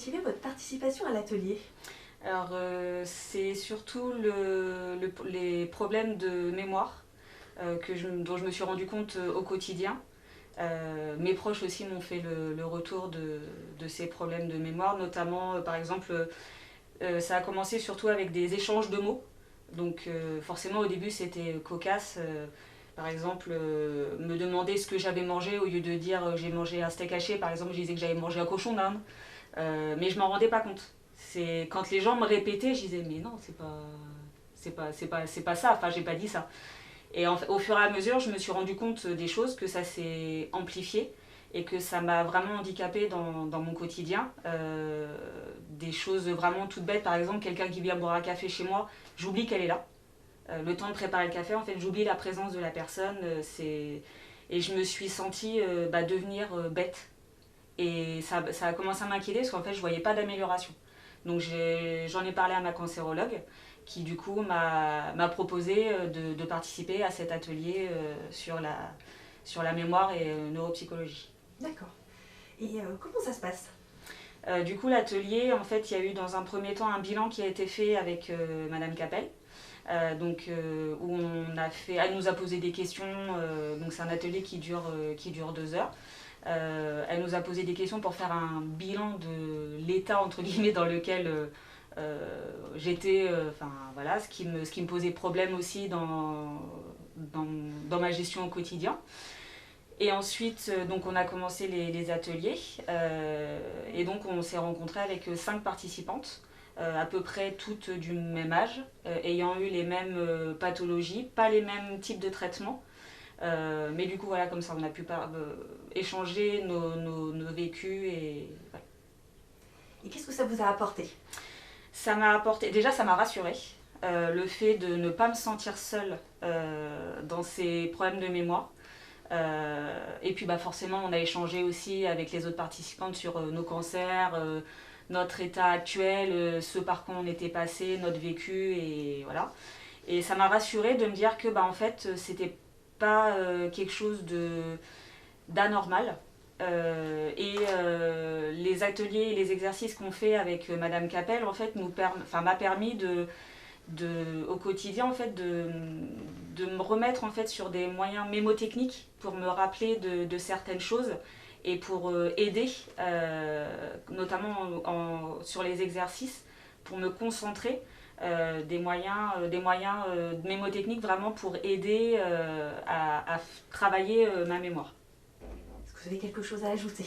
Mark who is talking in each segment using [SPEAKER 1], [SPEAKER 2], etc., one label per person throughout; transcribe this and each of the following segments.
[SPEAKER 1] motivé votre participation à l'atelier?
[SPEAKER 2] Alors, c'est surtout les problèmes de mémoire dont je me suis rendu compte au quotidien. Mes proches aussi m'ont fait le retour de ces problèmes de mémoire, notamment, par exemple, ça a commencé surtout avec des échanges de mots. Donc, forcément, au début, c'était cocasse. Par exemple, me demander ce que j'avais mangé au lieu de dire j'ai mangé un steak haché, par exemple, je disais que j'avais mangé un cochon d'Inde. Mais je m'en rendais pas compte. C'est quand les gens me répétaient, je disais mais non, c'est pas ça. Enfin, j'ai pas dit ça. Et au fur et à mesure, je me suis rendu compte des choses, que ça s'est amplifié et que ça m'a vraiment handicapée dans mon quotidien. Des choses vraiment toutes bêtes, par exemple, quelqu'un qui vient boire un café chez moi, j'oublie qu'elle est là. Le temps de préparer le café, en fait, j'oublie la présence de la personne. Et je me suis sentie devenir bête. Et ça a commencé à m'inquiéter parce qu'en fait, je voyais pas d'amélioration. Donc j'en ai parlé à ma cancérologue qui du coup m'a proposé de participer à cet atelier sur la mémoire et neuropsychologie.
[SPEAKER 1] D'accord. Et comment ça se passe?
[SPEAKER 2] Du coup, l'atelier, en fait, il y a eu dans un premier temps un bilan qui a été fait avec Madame Capel. Où elle nous a posé des questions. Donc c'est un atelier qui dure 2 heures. Elle nous a posé des questions pour faire un bilan de l'état entre guillemets dans lequel j'étais, voilà, ce qui me posait problème aussi dans ma gestion au quotidien. Et ensuite, donc on a commencé les ateliers et donc on s'est rencontrés avec 5 participantes. À peu près toutes du même âge, ayant eu les mêmes pathologies, pas les mêmes types de traitements. Mais du coup, voilà, comme ça, on a pu échanger nos vécus. Voilà.
[SPEAKER 1] Et qu'est-ce que ça vous a apporté?
[SPEAKER 2] Ça m'a apporté, déjà, ça m'a rassurée. Le fait de ne pas me sentir seule dans ces problèmes de mémoire. Et puis forcément, on a échangé aussi avec les autres participantes sur nos cancers, notre état actuel, ce par quoi on était passé, notre vécu, et voilà. Et ça m'a rassurée de me dire que en fait, c'était pas quelque chose d'anormal. Les ateliers et les exercices qu'on fait avec Madame Capel en fait m'a permis au quotidien en fait de me remettre en fait sur des moyens mémotechniques pour me rappeler de certaines choses et pour aider notamment sur les exercices pour me concentrer des moyens mémotechniques vraiment pour aider à travailler ma mémoire.
[SPEAKER 1] Est-ce que vous avez quelque chose à ajouter?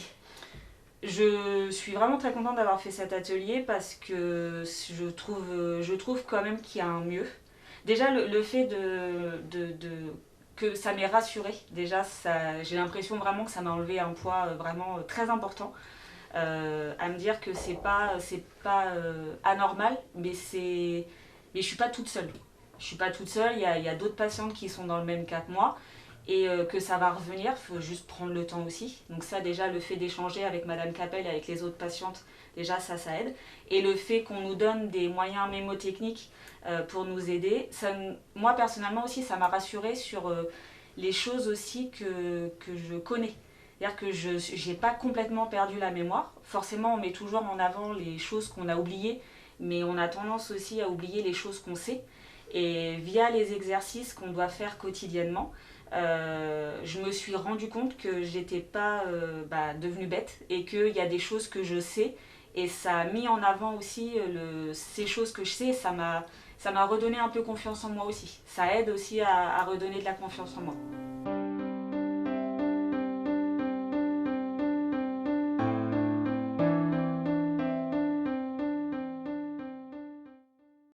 [SPEAKER 2] Je suis vraiment très contente d'avoir fait cet atelier parce que je trouve quand même qu'il y a un mieux. Déjà, le fait que ça m'ait rassurée, déjà, j'ai l'impression vraiment que ça m'a enlevé un poids vraiment très important. À me dire que c'est pas anormal, mais je suis pas toute seule. Je suis pas toute seule, il y a d'autres patientes qui sont dans le même cas que moi et que ça va revenir, il faut juste prendre le temps aussi. Donc ça déjà, le fait d'échanger avec Madame Capel et avec les autres patientes, déjà ça aide. Et le fait qu'on nous donne des moyens mémotechniques pour nous aider, moi personnellement aussi ça m'a rassurée sur les choses aussi que je connais. C'est-à-dire que je n'ai pas complètement perdu la mémoire. Forcément, on met toujours en avant les choses qu'on a oubliées, mais on a tendance aussi à oublier les choses qu'on sait. Et via les exercices qu'on doit faire quotidiennement, je me suis rendu compte que j'étais pas devenue bête et qu'il y a des choses que je sais. Et ça a mis en avant aussi ces choses que je sais. Ça m'a redonné un peu confiance en moi aussi. Ça aide aussi à redonner de la confiance en moi.